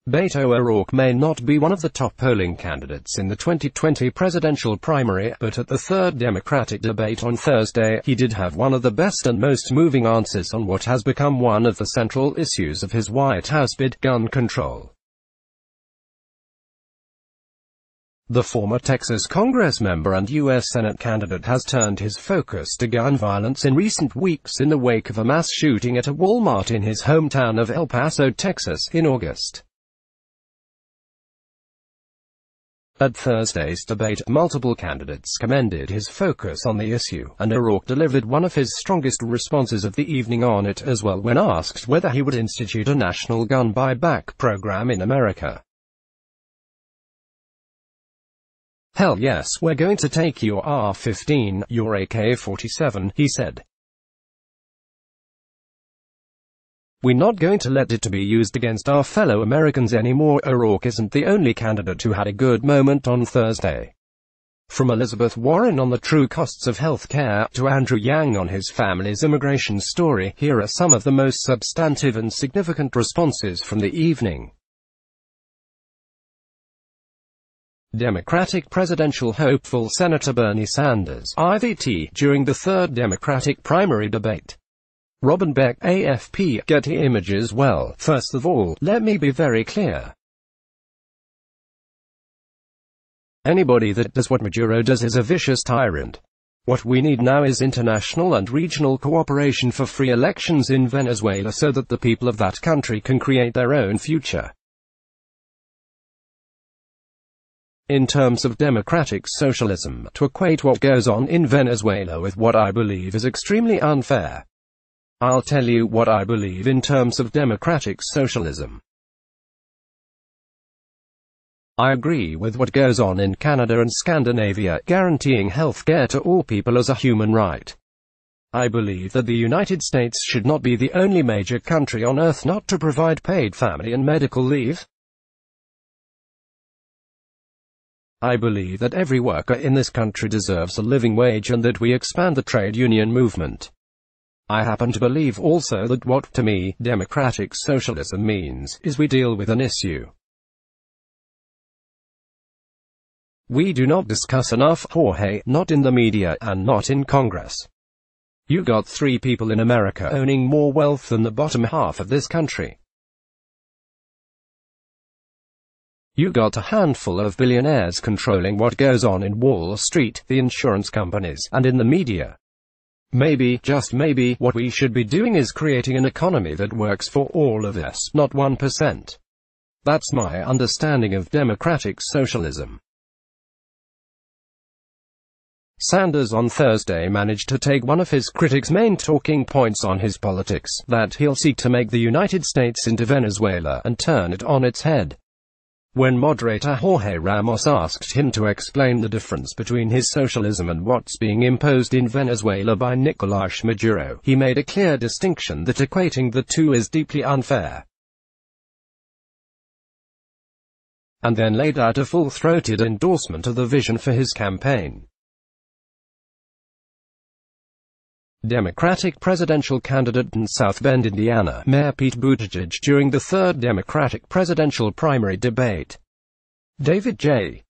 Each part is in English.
Beto O'Rourke may not be one of the top polling candidates in the 2020 presidential primary, but at the third Democratic debate on Thursday, he did have one of the best and most moving answers on what has become one of the central issues of his White House bid: gun control. The former Texas Congress member and U.S. Senate candidate has turned his focus to gun violence in recent weeks in the wake of a mass shooting at a Walmart in his hometown of El Paso, Texas, in August. At Thursday's debate, multiple candidates commended his focus on the issue, and O'Rourke delivered one of his strongest responses of the evening on it as well when asked whether he would institute a national gun buyback program in America. "Hell yes, we're going to take your AR-15, your AK-47, he said. "We're not going to let it to be used against our fellow Americans anymore." O'Rourke isn't the only candidate who had a good moment on Thursday. From Elizabeth Warren on the true costs of health care, to Andrew Yang on his family's immigration story, here are some of the most substantive and significant responses from the evening. Democratic presidential hopeful Senator Bernie Sanders, IVT, during the third Democratic primary debate. Robin Beck, AFP, Getty Images. "Well, first of all, let me be very clear. Anybody that does what Maduro does is a vicious tyrant. What we need now is international and regional cooperation for free elections in Venezuela so that the people of that country can create their own future. In terms of democratic socialism, to equate what goes on in Venezuela with what I believe is extremely unfair. I'll tell you what I believe in terms of democratic socialism. I agree with what goes on in Canada and Scandinavia, guaranteeing health care to all people as a human right. I believe that the United States should not be the only major country on earth not to provide paid family and medical leave. I believe that every worker in this country deserves a living wage and that we expand the trade union movement. I happen to believe also that what, to me, democratic socialism means, is we deal with an issue. We do not discuss enough, Jorge, not in the media, and not in Congress. You got 3 people in America owning more wealth than the bottom half of this country. You got a handful of billionaires controlling what goes on in Wall Street, the insurance companies, and in the media. Maybe, just maybe, what we should be doing is creating an economy that works for all of us, not 1%. That's my understanding of democratic socialism." Sanders on Thursday managed to take one of his critics' main talking points on his politics, that he'll seek to make the United States into Venezuela, and turn it on its head. When moderator Jorge Ramos asked him to explain the difference between his socialism and what's being imposed in Venezuela by Nicolás Maduro, he made a clear distinction that equating the two is deeply unfair. And then laid out a full-throated endorsement of the vision for his campaign. Democratic presidential candidate in South Bend, Indiana, Mayor Pete Buttigieg during the third Democratic presidential primary debate. David J.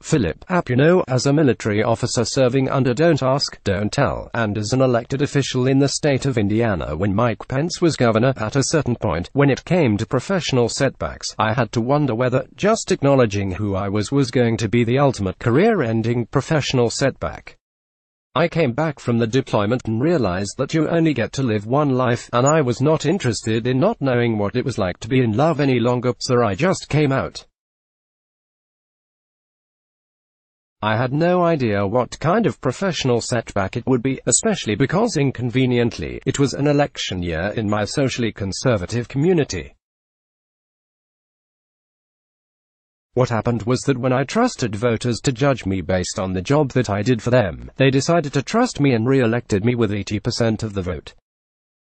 Philip Apuno, as a military officer serving under Don't Ask, Don't Tell, and as an elected official in the state of Indiana when Mike Pence was governor, at a certain point, when it came to professional setbacks, I had to wonder whether just acknowledging who I was going to be the ultimate career-ending professional setback. I came back from the deployment and realized that you only get to live one life, and I was not interested in not knowing what it was like to be in love any longer, so I just came out. I had no idea what kind of professional setback it would be, especially because inconveniently, it was an election year in my socially conservative community. What happened was that when I trusted voters to judge me based on the job that I did for them, they decided to trust me and re-elected me with 80% of the vote.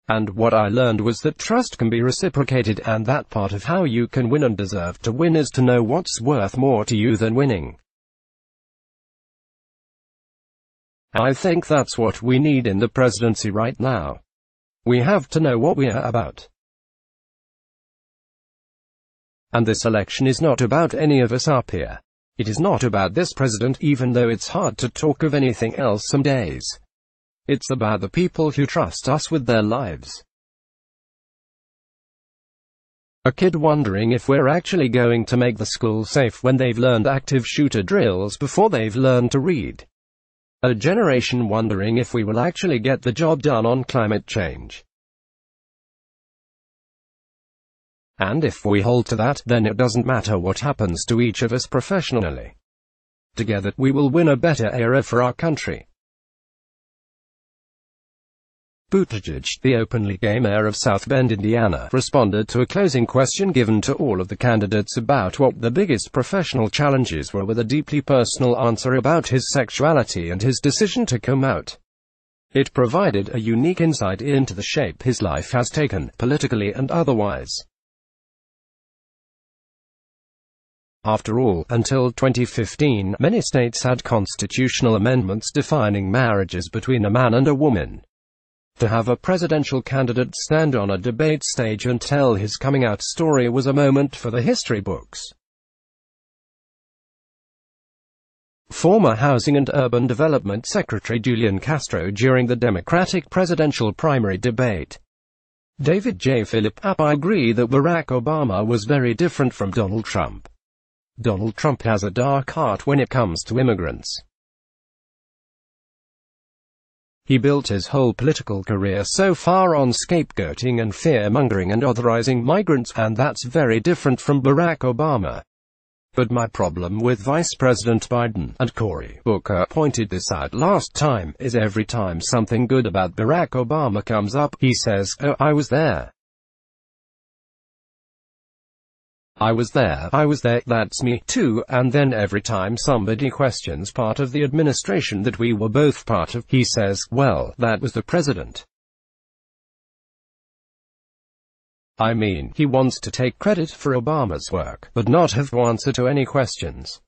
And what I learned was that trust can be reciprocated, and that part of how you can win and deserve to win is to know what's worth more to you than winning. I think that's what we need in the presidency right now. We have to know what we're about. And this election is not about any of us up here. It is not about this president, even though it's hard to talk of anything else some days. It's about the people who trust us with their lives. A kid wondering if we're actually going to make the school safe when they've learned active shooter drills before they've learned to read. A generation wondering if we will actually get the job done on climate change. And if we hold to that, then it doesn't matter what happens to each of us professionally. Together, we will win a better era for our country. Buttigieg, the openly gay mayor of South Bend, Indiana, responded to a closing question given to all of the candidates about what the biggest professional challenges were with a deeply personal answer about his sexuality and his decision to come out. It provided a unique insight into the shape his life has taken, politically and otherwise. After all, until 2015, many states had constitutional amendments defining marriages between a man and a woman. To have a presidential candidate stand on a debate stage and tell his coming-out story was a moment for the history books. Former Housing and Urban Development Secretary Julian Castro during the Democratic presidential primary debate. David J. Philip, I agree that Barack Obama was very different from Donald Trump. Donald Trump has a dark heart when it comes to immigrants. He built his whole political career so far on scapegoating and fear-mongering and authorizing migrants, and that's very different from Barack Obama. But my problem with Vice President Biden, and Cory Booker pointed this out last time, is every time something good about Barack Obama comes up, he says, "Oh, I was there. I was there, that's me, too," and then every time somebody questions part of the administration that we were both part of, he says, "Well, that was the president." I mean, he wants to take credit for Obama's work, but not have to answer to any questions.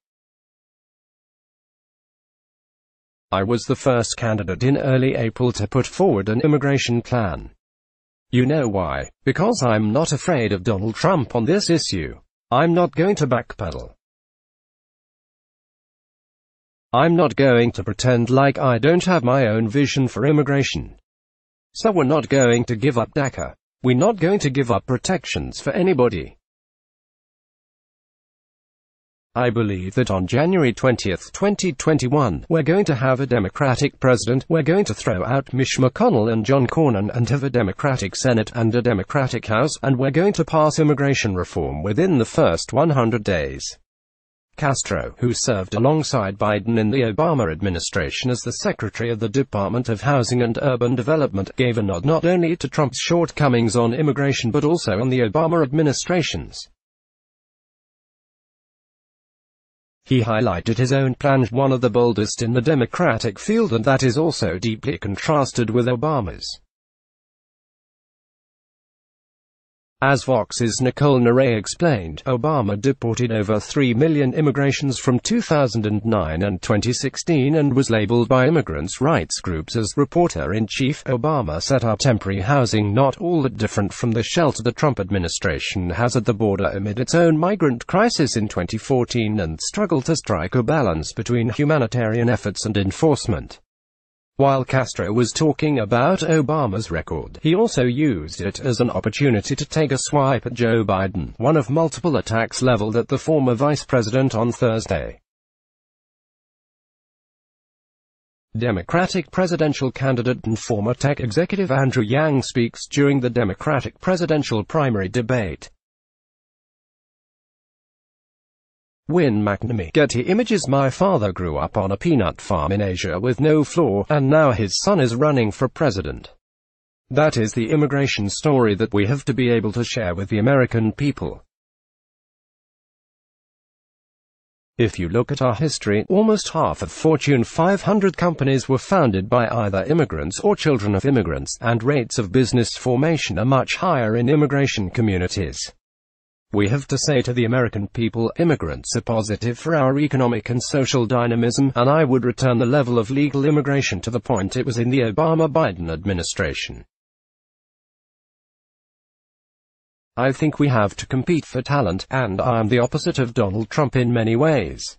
I was the first candidate in early April to put forward an immigration plan. You know why? Because I'm not afraid of Donald Trump on this issue. I'm not going to backpedal. I'm not going to pretend like I don't have my own vision for immigration. So we're not going to give up DACA. We're not going to give up protections for anybody. I believe that on January 20, 2021, we're going to have a Democratic president, we're going to throw out Mitch McConnell and John Cornyn and have a Democratic Senate and a Democratic House, and we're going to pass immigration reform within the first 100 days. Castro, who served alongside Biden in the Obama administration as the Secretary of the Department of Housing and Urban Development, gave a nod not only to Trump's shortcomings on immigration but also on the Obama administration's. He highlighted his own plan, one of the boldest in the Democratic field, and that is also deeply contrasted with Obama's. As Vox's Nicole Neray explained, Obama deported over 3 million immigrants from 2009 and 2016 and was labeled by immigrants' rights groups as reporter-in-chief. Obama set up temporary housing not all that different from the shelter the Trump administration has at the border amid its own migrant crisis in 2014 and struggled to strike a balance between humanitarian efforts and enforcement. While Castro was talking about Obama's record, he also used it as an opportunity to take a swipe at Joe Biden, one of multiple attacks leveled at the former vice president on Thursday. Democratic presidential candidate and former tech executive Andrew Yang speaks during the Democratic presidential primary debate. Win McNamee. Getty Images. My father grew up on a peanut farm in Asia with no floor, and now his son is running for president. That is the immigration story that we have to be able to share with the American people. If you look at our history, almost half of Fortune 500 companies were founded by either immigrants or children of immigrants, and rates of business formation are much higher in immigration communities. We have to say to the American people, immigrants are positive for our economic and social dynamism, and I would return the level of legal immigration to the point it was in the Obama-Biden administration. I think we have to compete for talent, and I am the opposite of Donald Trump in many ways.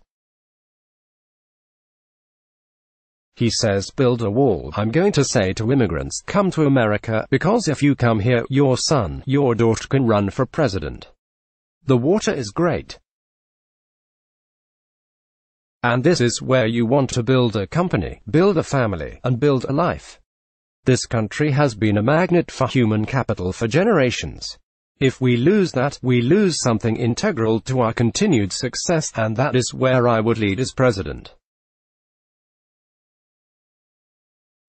He says, build a wall. I'm going to say to immigrants, come to America, because if you come here, your son, your daughter can run for president. The water is great. And this is where you want to build a company, build a family, and build a life. This country has been a magnet for human capital for generations. If we lose that, we lose something integral to our continued success, and that is where I would lead as president.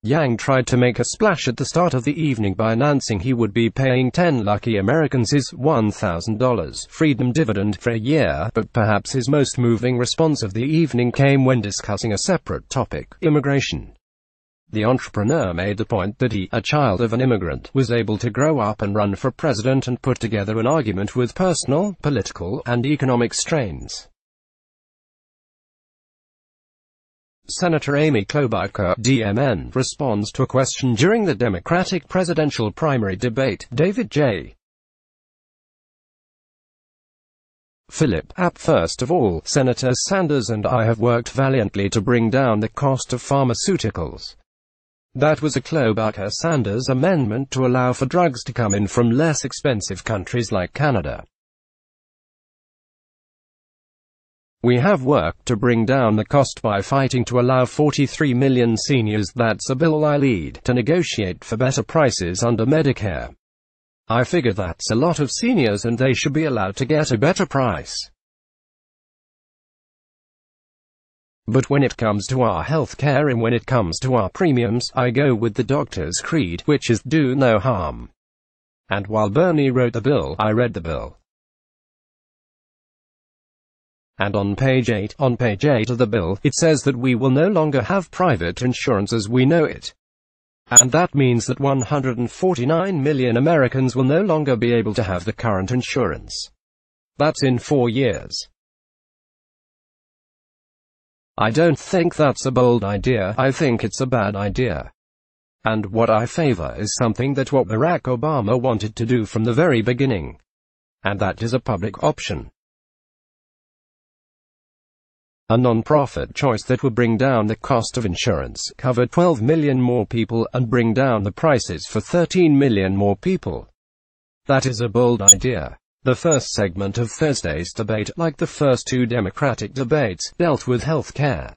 Yang tried to make a splash at the start of the evening by announcing he would be paying 10 lucky Americans his $1,000 freedom dividend for a year, but perhaps his most moving response of the evening came when discussing a separate topic, immigration. The entrepreneur made the point that he, a child of an immigrant, was able to grow up and run for president and put together an argument with personal, political, and economic strains. Senator Amy Klobuchar, DMN, responds to a question during the Democratic presidential primary debate. David J. Philip, first of all, Senator Sanders and I have worked valiantly to bring down the cost of pharmaceuticals. That was a Klobuchar-Sanders amendment to allow for drugs to come in from less expensive countries like Canada. We have worked to bring down the cost by fighting to allow 43 million seniors, that's a bill I lead, to negotiate for better prices under Medicare. I figure that's a lot of seniors and they should be allowed to get a better price. But when it comes to our health care and when it comes to our premiums, I go with the doctor's creed, which is do no harm. And while Bernie wrote the bill, I read the bill. And on page 8 of the bill, it says that we will no longer have private insurance as we know it. And that means that 149 million Americans will no longer be able to have the current insurance. That's in 4 years. I don't think that's a bold idea, I think it's a bad idea. And what I favor is something that what Barack Obama wanted to do from the very beginning. And that is a public option. A non-profit choice that would bring down the cost of insurance, cover 12 million more people, and bring down the prices for 13 million more people. That is a bold idea. The first segment of Thursday's debate, like the first two Democratic debates, dealt with health care.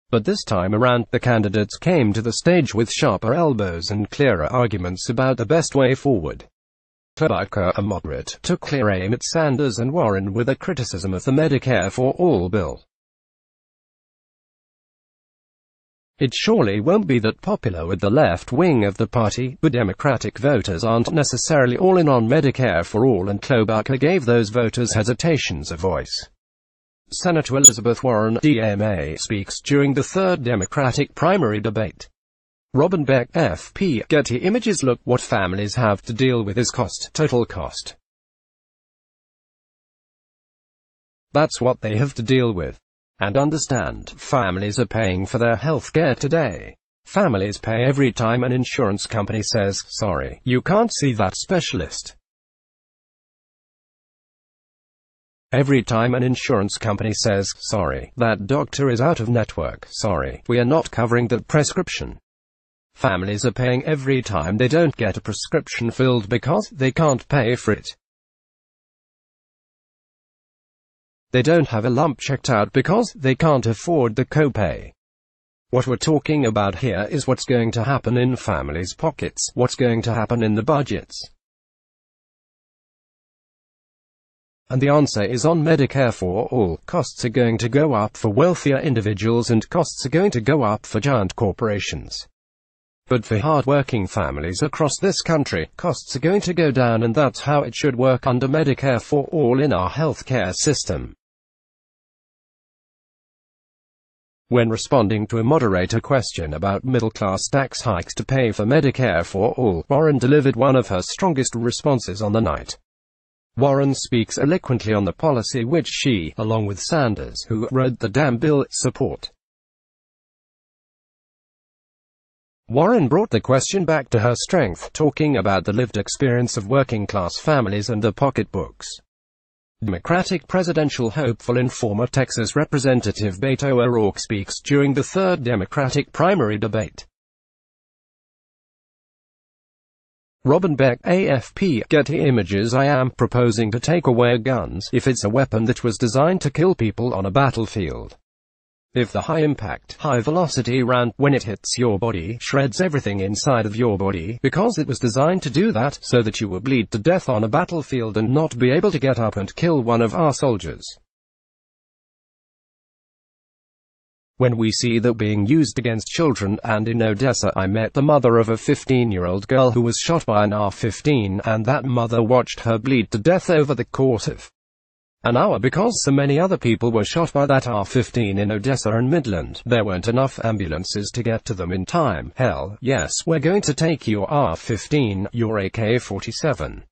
But this time around, the candidates came to the stage with sharper elbows and clearer arguments about the best way forward. Klobuchar, a moderate, took clear aim at Sanders and Warren with a criticism of the Medicare for All bill. It surely won't be that popular with the left wing of the party, but Democratic voters aren't necessarily all in on Medicare for All, and Klobuchar gave those voters' hesitations a voice. Senator Elizabeth Warren, DMA, speaks during the third Democratic primary debate. Robin Beck, FP, Getty Images. Look, what families have to deal with is cost, total cost. That's what they have to deal with. And understand, families are paying for their health care today. Families pay every time an insurance company says, sorry, you can't see that specialist. Every time an insurance company says, sorry, that doctor is out of network, sorry, we are not covering that prescription. Families are paying every time they don't get a prescription filled because they can't pay for it. They don't have a lump checked out because they can't afford the copay. What we're talking about here is what's going to happen in families' pockets, what's going to happen in the budgets. And the answer is on Medicare for All. Costs are going to go up for wealthier individuals and costs are going to go up for giant corporations. But for hard-working families across this country, costs are going to go down, and that's how it should work under Medicare for All in our healthcare system. When responding to a moderator question about middle-class tax hikes to pay for Medicare for All, Warren delivered one of her strongest responses on the night. Warren speaks eloquently on the policy which she, along with Sanders, who wrote the damn bill, support. Warren brought the question back to her strength, talking about the lived experience of working-class families and the pocketbooks. Democratic presidential hopeful and former Texas Representative Beto O'Rourke speaks during the third Democratic primary debate. Robin Beck, AFP, Getty Images. I am proposing to take away guns if it's a weapon that was designed to kill people on a battlefield. If the high-impact, high-velocity round, when it hits your body, shreds everything inside of your body, because it was designed to do that, so that you will bleed to death on a battlefield and not be able to get up and kill one of our soldiers. When we see that being used against children, and in Odessa I met the mother of a 15-year-old girl who was shot by an AR-15, and that mother watched her bleed to death over the course of an hour because so many other people were shot by that AR-15 in Odessa and Midland. There weren't enough ambulances to get to them in time. Hell, yes, we're going to take your AR-15, your AK-47.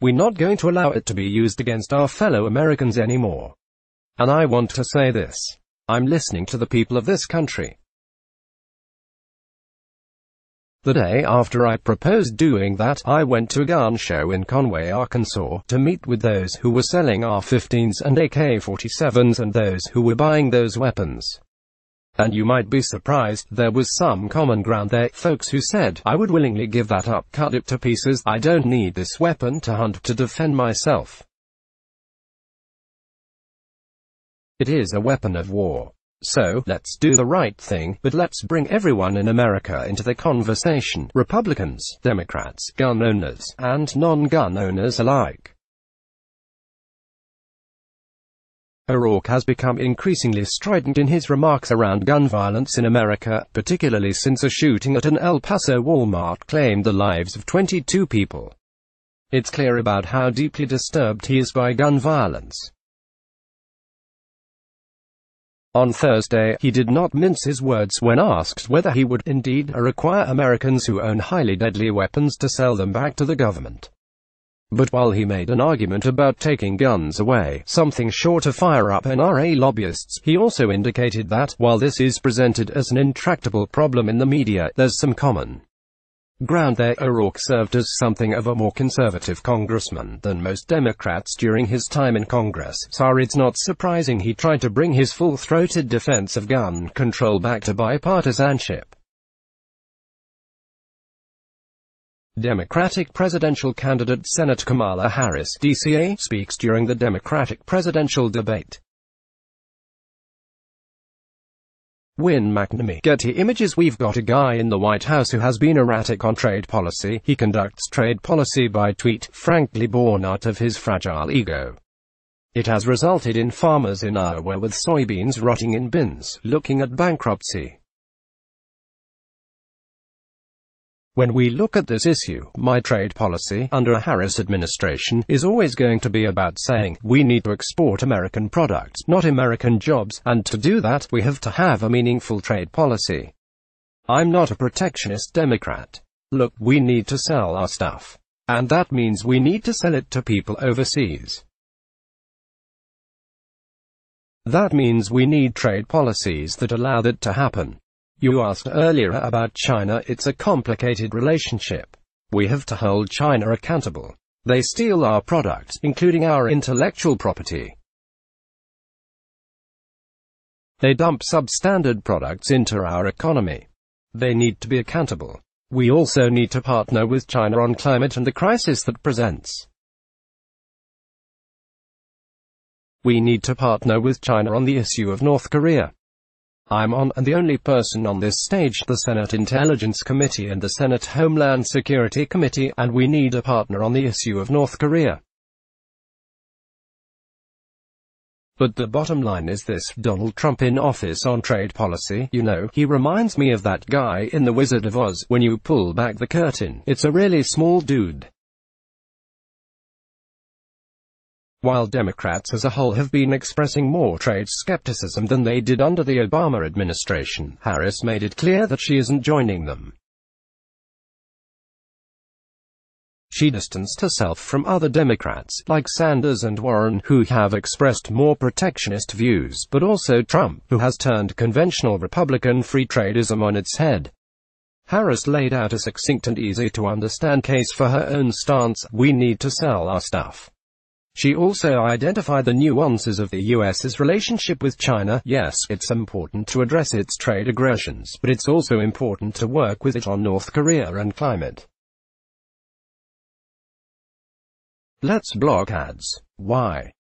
We're not going to allow it to be used against our fellow Americans anymore. And I want to say this. I'm listening to the people of this country. The day after I proposed doing that, I went to a gun show in Conway, Arkansas, to meet with those who were selling AR-15s and AK-47s and those who were buying those weapons. And you might be surprised, there was some common ground there. Folks who said, I would willingly give that up, cut it to pieces, I don't need this weapon to hunt, to defend myself. It is a weapon of war. So, let's do the right thing, but let's bring everyone in America into the conversation, Republicans, Democrats, gun owners, and non-gun owners alike. O'Rourke has become increasingly strident in his remarks around gun violence in America, particularly since a shooting at an El Paso Walmart claimed the lives of 22 people. It's clear about how deeply disturbed he is by gun violence. On Thursday, he did not mince his words when asked whether he would, indeed, require Americans who own highly deadly weapons to sell them back to the government. But while he made an argument about taking guns away, something sure to fire up NRA lobbyists, he also indicated that, while this is presented as an intractable problem in the media, there's some common ground there. O'Rourke served as something of a more conservative congressman than most Democrats during his time in Congress, so it's not surprising he tried to bring his full-throated defense of gun control back to bipartisanship. Democratic presidential candidate Senator Kamala Harris, DCA, speaks during the Democratic presidential debate. Win McNamee, Getty Images. We've got a guy in the White House who has been erratic on trade policy. He conducts trade policy by tweet, frankly born out of his fragile ego. It has resulted in farmers in Iowa with soybeans rotting in bins, looking at bankruptcy. When we look at this issue, my trade policy, under a Harris administration, is always going to be about saying, we need to export American products, not American jobs, and to do that, we have to have a meaningful trade policy. I'm not a protectionist Democrat. Look, we need to sell our stuff. And that means we need to sell it to people overseas. That means we need trade policies that allow that to happen. You asked earlier about China. It's a complicated relationship. We have to hold China accountable. They steal our products, including our intellectual property. They dump substandard products into our economy. They need to be accountable. We also need to partner with China on climate and the crisis that presents. We need to partner with China on the issue of North Korea. I'm on, and the only person on this stage, the Senate Intelligence Committee and the Senate Homeland Security Committee, and we need a partner on the issue of North Korea. But the bottom line is this: Donald Trump in office on trade policy, you know, he reminds me of that guy in The Wizard of Oz. When you pull back the curtain, it's a really small dude. While Democrats as a whole have been expressing more trade skepticism than they did under the Obama administration, Harris made it clear that she isn't joining them. She distanced herself from other Democrats, like Sanders and Warren, who have expressed more protectionist views, but also Trump, who has turned conventional Republican free tradeism on its head. Harris laid out a succinct and easy-to-understand case for her own stance: we need to sell our stuff. She also identified the nuances of the U.S.'s relationship with China. Yes, it's important to address its trade aggressions, but it's also important to work with it on North Korea and climate. Let's block ads. Why?